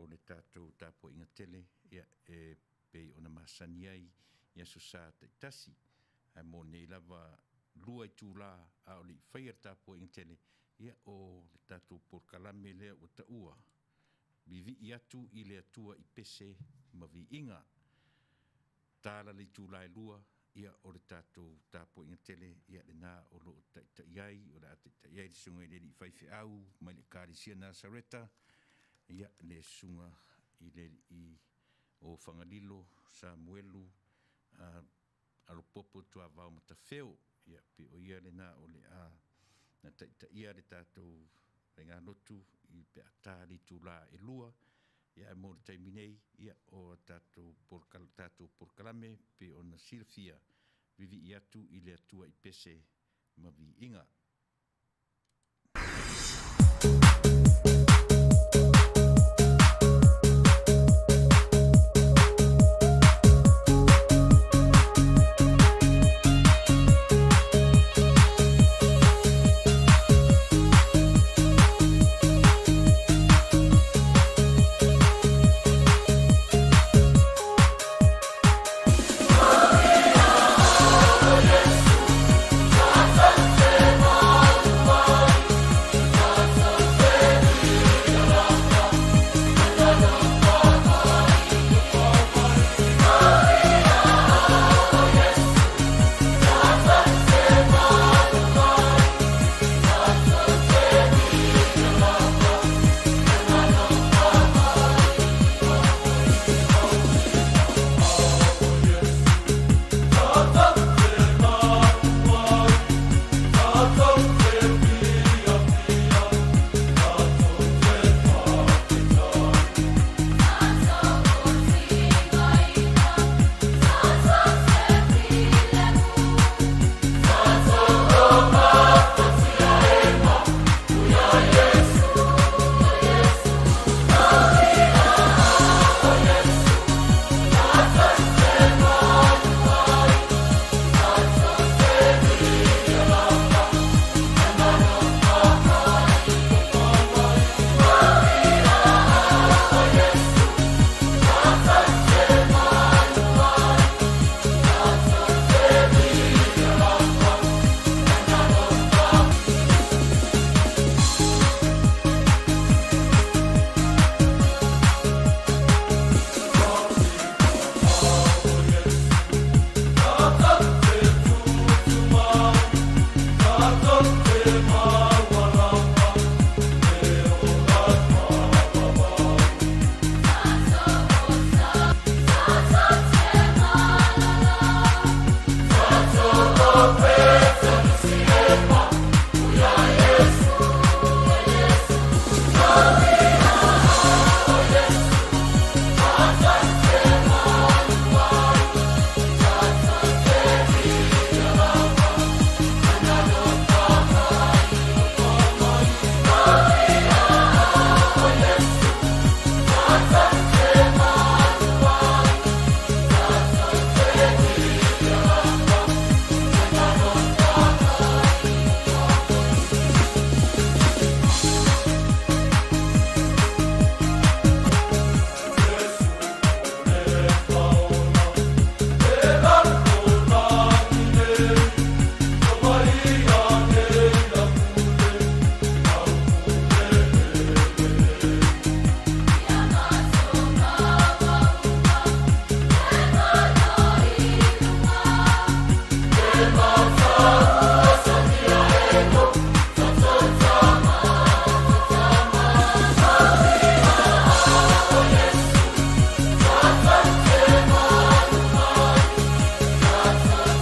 o le tātou tāpo inga tele ia e pei ona masani ai Iesu sa taitasi ai mo nei lava lua i tūlā a o li whaia tāpo inga tele ia o le tātou porkalame lea o Tatua Vivi'i atu i le Atua i Pese ma Vivi'i tāla le tūlā e lua ia o le tātou tāpo inga tele ia le nā o lo taitai o le taitai le sunga i le li whaiwhi au mai le Keriso Nazareta ia le sunga i le i o whangalilo Samuelu alo popo tua vau matawheo ia pe o ia le nā o le na taitai le tātou renga lotu i pe atari tūlā e lua ia mo le taiminei ia o tātou porkalame pe o na silfia Vivi'i atu i le Atua i Pese ma Vivi'i